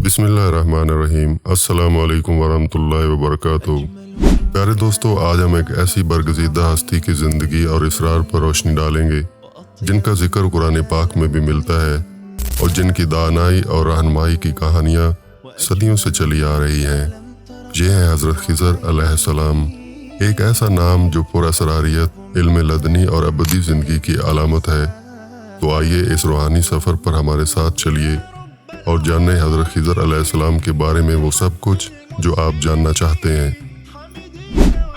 بسم اللہ الرحمن الرحیم۔ السلام علیکم ورحمۃ اللہ وبرکاتہ۔ پیارے دوستو، آج ہم ایک ایسی برگزیدہ ہستی کی زندگی اور اسرار پر روشنی ڈالیں گے جن کا ذکر قرآن پاک میں بھی ملتا ہے اور جن کی دانائی اور رہنمائی کی کہانیاں صدیوں سے چلی آ رہی ہیں۔ یہ ہیں حضرت خضر علیہ السلام، ایک ایسا نام جو پر اسراریت، علم لدنی اور ابدی زندگی کی علامت ہے۔ تو آئیے اس روحانی سفر پر ہمارے ساتھ چلیے اور جانیں حضرت خضر علیہ السلام کے بارے میں وہ سب کچھ جو آپ جاننا چاہتے ہیں۔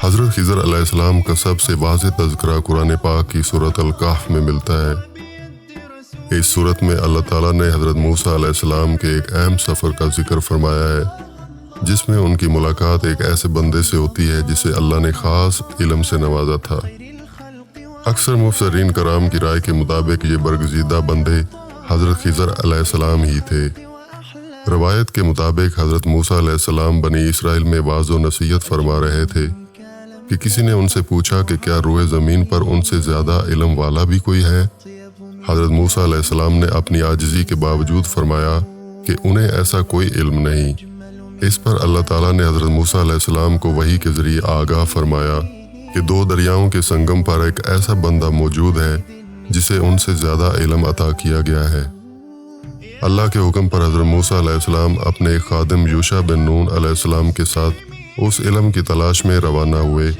حضرت خضر علیہ السلام کا سب سے واضح تذکرہ قرآن پاک کی سورۃ الکہف میں ملتا ہے۔ اس سورت میں اللہ تعالیٰ نے حضرت موسیٰ علیہ السلام کے ایک اہم سفر کا ذکر فرمایا ہے، جس میں ان کی ملاقات ایک ایسے بندے سے ہوتی ہے جسے اللہ نے خاص علم سے نوازا تھا۔ اکثر مفسرین کرام کی رائے کے مطابق یہ برگزیدہ بندے حضرت خضر علیہ السلام ہی تھے۔ روایت کے مطابق حضرت موسیٰ علیہ السلام بنی اسرائیل میں وعظ و نصیحت فرما رہے تھے کہ کسی نے ان سے پوچھا کہ کیا روئے زمین پر ان سے زیادہ علم والا بھی کوئی ہے؟ حضرت موسیٰ علیہ السلام نے اپنی عاجزی کے باوجود فرمایا کہ انہیں ایسا کوئی علم نہیں۔ اس پر اللہ تعالیٰ نے حضرت موسیٰ علیہ السلام کو وحی کے ذریعے آگاہ فرمایا کہ دو دریاؤں کے سنگم پر ایک ایسا بندہ موجود ہے جسے ان سے زیادہ علم عطا کیا گیا ہے۔ اللہ کے حکم پر حضرت موسیٰ علیہ السلام اپنے ایک خادم یوشع بن نون علیہ السلام کے ساتھ اس علم کی تلاش میں روانہ ہوئے۔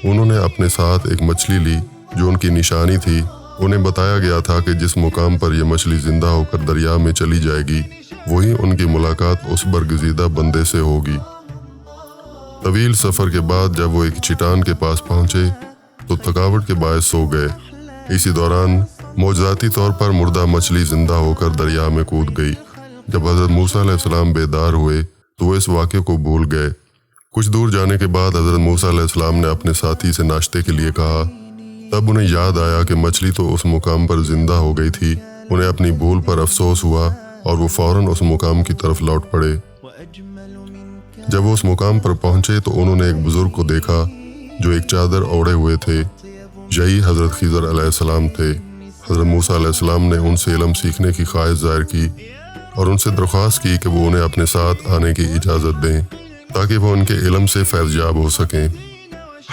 انہوں نے اپنے ساتھ ایک مچھلی لی جو ان کی نشانی تھی۔ انہیں بتایا گیا تھا کہ جس مقام پر یہ مچھلی زندہ ہو کر دریا میں چلی جائے گی وہی ان کی ملاقات اس برگزیدہ بندے سے ہوگی۔ طویل سفر کے بعد جب وہ ایک چٹان کے پاس پہنچے تو تھکاوٹ کے باعث سو گئے۔ اسی دوران معجزاتی طور پر مردہ مچھلی زندہ ہو کر دریا میں کود گئی۔ جب حضرت موسیٰ علیہ السلام بیدار ہوئے تو وہ اس واقعے کو بھول گئے۔ کچھ دور جانے کے بعد حضرت موسیٰ علیہ السلام نے اپنے ساتھی سے ناشتے کے لیے کہا۔ تب انہیں یاد آیا کہ مچھلی تو اس مقام پر زندہ ہو گئی تھی۔ انہیں اپنی بھول پر افسوس ہوا اور وہ فوراً اس مقام کی طرف لوٹ پڑے۔ جب وہ اس مقام پر پہنچے تو انہوں نے ایک بزرگ کو دیکھا جو ایک چادر اوڑھے ہوئے تھے۔ یہی حضرت خضر علیہ السلام تھے۔ حضرت موسیٰ علیہ السلام نے ان سے علم سیکھنے کی خواہش ظاہر کی اور ان سے درخواست کی کہ وہ انہیں اپنے ساتھ آنے کی اجازت دیں تاکہ وہ ان کے علم سے فیض یاب ہو سکیں۔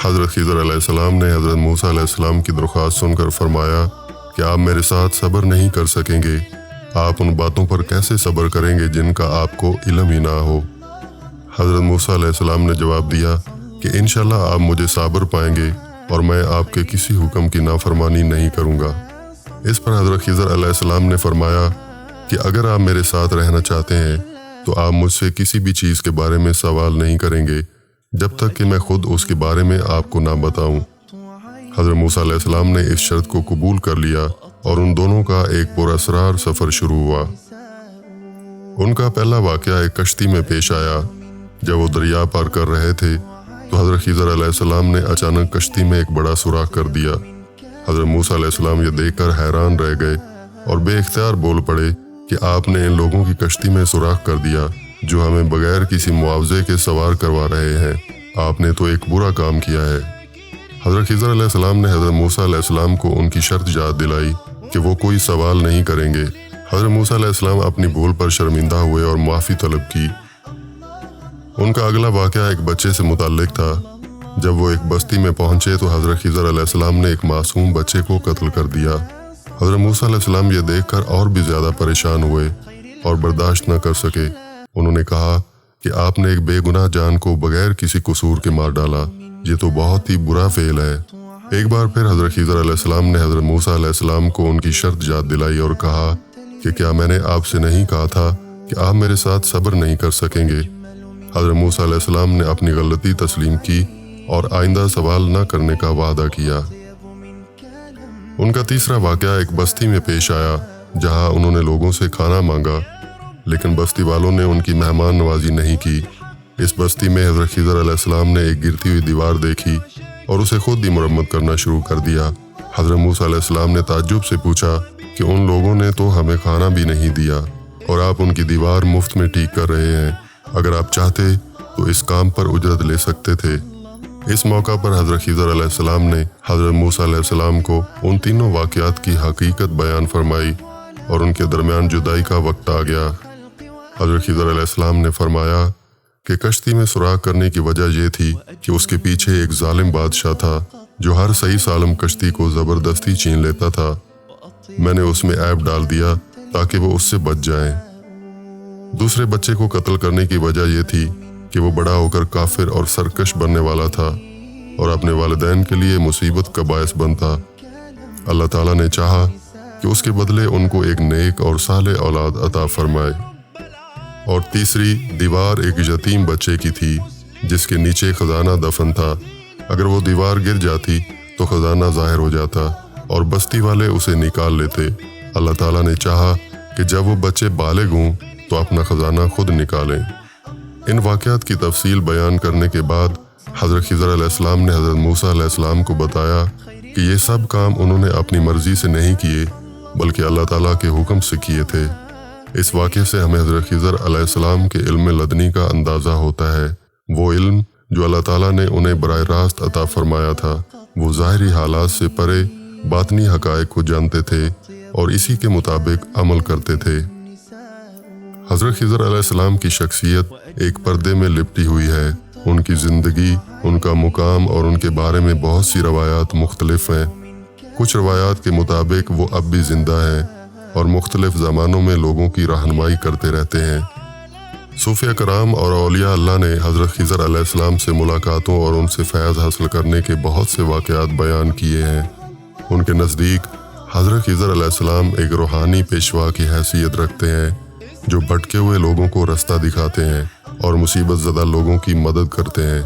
حضرت خضر علیہ السلام نے حضرت موسیٰ علیہ السلام کی درخواست سن کر فرمایا کہ آپ میرے ساتھ صبر نہیں کر سکیں گے۔ آپ ان باتوں پر کیسے صبر کریں گے جن کا آپ کو علم ہی نہ ہو؟ حضرت موسیٰ علیہ السلام نے جواب دیا کہ انشاءاللہ آپ مجھے صابر پائیں گے اور میں آپ کے کسی حکم کی نافرمانی نہیں کروں گا۔ اس پر حضرت خضر علیہ السلام نے فرمایا کہ اگر آپ میرے ساتھ رہنا چاہتے ہیں تو آپ مجھ سے کسی بھی چیز کے بارے میں سوال نہیں کریں گے جب تک کہ میں خود اس کے بارے میں آپ کو نہ بتاؤں۔ حضرت موسیٰ علیہ السلام نے اس شرط کو قبول کر لیا اور ان دونوں کا ایک پر اسرار سفر شروع ہوا۔ ان کا پہلا واقعہ ایک کشتی میں پیش آیا۔ جب وہ دریا پار کر رہے تھے تو حضرت خضر علیہ السلام نے اچانک کشتی میں ایک بڑا سوراخ کر دیا۔ حضرت موسیٰ علیہ السلام یہ دیکھ کر حیران رہ گئے اور بے اختیار بول پڑے کہ آپ نے ان لوگوں کی کشتی میں سوراخ کر دیا جو ہمیں بغیر کسی معاوضے کے سوار کروا رہے ہیں۔ آپ نے تو ایک برا کام کیا ہے۔ حضرت خضر علیہ السلام نے حضرت موسیٰ علیہ السلام کو ان کی شرط یاد دلائی کہ وہ کوئی سوال نہیں کریں گے۔ حضرت موسیٰ علیہ السلام اپنی بھول پر شرمندہ ہوئے اور معافی طلب کی۔ ان کا اگلا واقعہ ایک بچے سے متعلق تھا۔ جب وہ ایک بستی میں پہنچے تو حضرت خضر علیہ السلام نے ایک معصوم بچے کو قتل کر دیا۔ حضرت موسیٰ علیہ السلام یہ دیکھ کر اور بھی زیادہ پریشان ہوئے اور برداشت نہ کر سکے۔ انہوں نے کہا کہ آپ نے ایک بے گناہ جان کو بغیر کسی قصور کے مار ڈالا، یہ تو بہت ہی برا فعل ہے۔ ایک بار پھر حضرت خضر علیہ السلام نے حضرت موسیٰ علیہ السلام کو ان کی شرط یاد دلائی اور کہا کہ کیا میں نے آپ سے نہیں کہا تھا کہ آپ میرے ساتھ صبر نہیں کر سکیں گے؟ حضرت موسیٰ علیہ السلام نے اپنی غلطی تسلیم کی اور آئندہ سوال نہ کرنے کا وعدہ کیا۔ ان کا تیسرا واقعہ ایک بستی میں پیش آیا جہاں انہوں نے لوگوں سے کھانا مانگا لیکن بستی والوں نے ان کی مہمان نوازی نہیں کی۔ اس بستی میں حضرت خضر علیہ السلام نے ایک گرتی ہوئی دیوار دیکھی اور اسے خود ہی مرمت کرنا شروع کر دیا۔ حضرت موسیٰ علیہ السلام نے تعجب سے پوچھا کہ ان لوگوں نے تو ہمیں کھانا بھی نہیں دیا اور آپ ان کی دیوار مفت میں ٹھیک کر رہے ہیں۔ اگر آپ چاہتے تو اس کام پر اجرت لے سکتے تھے۔ اس موقع پر حضرت خضر علیہ السلام نے حضرت موسیٰ علیہ السلام کو ان تینوں واقعات کی حقیقت بیان فرمائی اور ان کے درمیان جدائی کا وقت آ گیا۔ حضرت خضر علیہ السلام نے فرمایا کہ کشتی میں سراغ کرنے کی وجہ یہ تھی کہ اس کے پیچھے ایک ظالم بادشاہ تھا جو ہر صحیح سالم کشتی کو زبردستی چھین لیتا تھا۔ میں نے اس میں عیب ڈال دیا تاکہ وہ اس سے بچ جائیں۔ دوسرے بچے کو قتل کرنے کی وجہ یہ تھی کہ وہ بڑا ہو کر کافر اور سرکش بننے والا تھا اور اپنے والدین کے لیے مصیبت کا باعث بنتا۔ اللہ تعالیٰ نے چاہا کہ اس کے بدلے ان کو ایک نیک اور صالح اولاد عطا فرمائے۔ اور تیسری دیوار ایک یتیم بچے کی تھی جس کے نیچے خزانہ دفن تھا۔ اگر وہ دیوار گر جاتی تو خزانہ ظاہر ہو جاتا اور بستی والے اسے نکال لیتے۔ اللہ تعالیٰ نے چاہا کہ جب وہ بچے بالغ ہوں تو اپنا خزانہ خود نکالیں۔ ان واقعات کی تفصیل بیان کرنے کے بعد حضرت خضر علیہ السلام نے حضرت موسیٰ علیہ السلام کو بتایا کہ یہ سب کام انہوں نے اپنی مرضی سے نہیں کیے بلکہ اللہ تعالیٰ کے حکم سے کیے تھے۔ اس واقعے سے ہمیں حضرت خضر علیہ السلام کے علم لدنی کا اندازہ ہوتا ہے۔ وہ علم جو اللہ تعالیٰ نے انہیں براہ راست عطا فرمایا تھا، وہ ظاہری حالات سے پرے باطنی حقائق کو جانتے تھے اور اسی کے مطابق عمل کرتے تھے۔ حضرت خضر علیہ السلام کی شخصیت ایک پردے میں لپٹی ہوئی ہے۔ ان کی زندگی، ان کا مقام اور ان کے بارے میں بہت سی روایات مختلف ہیں۔ کچھ روایات کے مطابق وہ اب بھی زندہ ہیں اور مختلف زمانوں میں لوگوں کی رہنمائی کرتے رہتے ہیں۔ صوفیہ کرام اور اولیاء اللہ نے حضرت خضر علیہ السلام سے ملاقاتوں اور ان سے فیض حاصل کرنے کے بہت سے واقعات بیان کیے ہیں۔ ان کے نزدیک حضرت خضر علیہ السلام ایک روحانی پیشوا کی حیثیت رکھتے ہیں جو بھٹکے ہوئے لوگوں کو رستہ دکھاتے ہیں اور مصیبت زدہ لوگوں کی مدد کرتے ہیں۔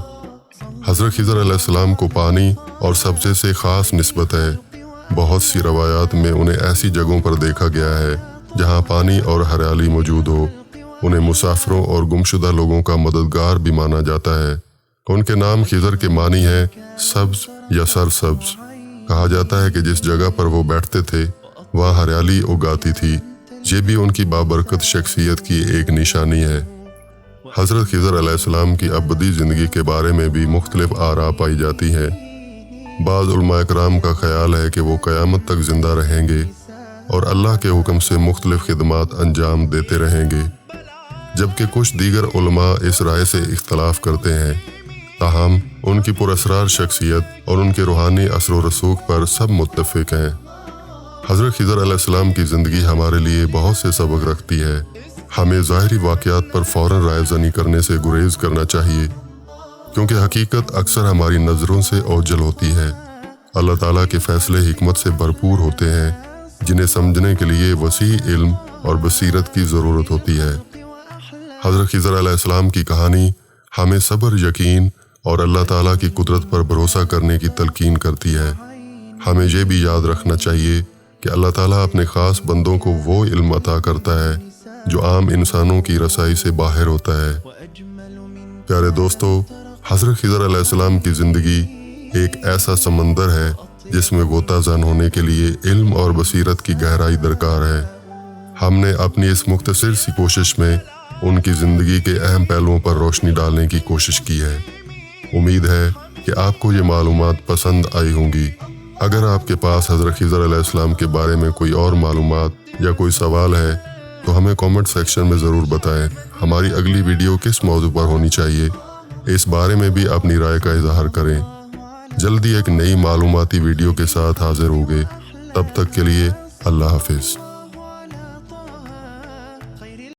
حضرت خضر علیہ السلام کو پانی اور سبزے سے خاص نسبت ہے۔ بہت سی روایات میں انہیں ایسی جگہوں پر دیکھا گیا ہے جہاں پانی اور ہریالی موجود ہو۔ انہیں مسافروں اور گمشدہ لوگوں کا مددگار بھی مانا جاتا ہے۔ ان کے نام خضر کے معنی ہے سبز یا سرسبز۔ کہا جاتا ہے کہ جس جگہ پر وہ بیٹھتے تھے وہاں ہریالی اگاتی تھی۔ یہ بھی ان کی بابرکت شخصیت کی ایک نشانی ہے۔ حضرت خضر علیہ السلام کی ابدی زندگی کے بارے میں بھی مختلف آراء پائی جاتی ہیں۔ بعض علماء کرام کا خیال ہے کہ وہ قیامت تک زندہ رہیں گے اور اللہ کے حکم سے مختلف خدمات انجام دیتے رہیں گے، جبکہ کچھ دیگر علماء اس رائے سے اختلاف کرتے ہیں۔ تاہم ان کی پراسرار شخصیت اور ان کے روحانی اثر و رسوخ پر سب متفق ہیں۔ حضرت خضر علیہ السلام کی زندگی ہمارے لیے بہت سے سبق رکھتی ہے۔ ہمیں ظاہری واقعات پر فوراً رائے زنی کرنے سے گریز کرنا چاہیے، کیونکہ حقیقت اکثر ہماری نظروں سے اوجھل ہوتی ہے۔ اللہ تعالیٰ کے فیصلے حکمت سے بھرپور ہوتے ہیں جنہیں سمجھنے کے لیے وسیع علم اور بصیرت کی ضرورت ہوتی ہے۔ حضرت خضر علیہ السلام کی کہانی ہمیں صبر، یقین اور اللہ تعالیٰ کی قدرت پر بھروسہ کرنے کی تلقین کرتی ہے۔ ہمیں یہ بھی یاد رکھنا چاہیے کہ اللہ تعالیٰ اپنے خاص بندوں کو وہ علم عطا کرتا ہے جو عام انسانوں کی رسائی سے باہر ہوتا ہے۔ پیارے دوستو، حضرت خضر علیہ السلام کی زندگی ایک ایسا سمندر ہے جس میں غوطہ زن ہونے کے لیے علم اور بصیرت کی گہرائی درکار ہے۔ ہم نے اپنی اس مختصر سی کوشش میں ان کی زندگی کے اہم پہلوؤں پر روشنی ڈالنے کی کوشش کی ہے۔ امید ہے کہ آپ کو یہ معلومات پسند آئی ہوں گی۔ اگر آپ کے پاس حضرت خضر علیہ السلام کے بارے میں کوئی اور معلومات یا کوئی سوال ہے تو ہمیں کامنٹ سیکشن میں ضرور بتائیں۔ ہماری اگلی ویڈیو کس موضوع پر ہونی چاہیے، اس بارے میں بھی اپنی رائے کا اظہار کریں۔ جلدی ایک نئی معلوماتی ویڈیو کے ساتھ حاضر ہوں گے۔ تب تک کے لیے اللہ حافظ۔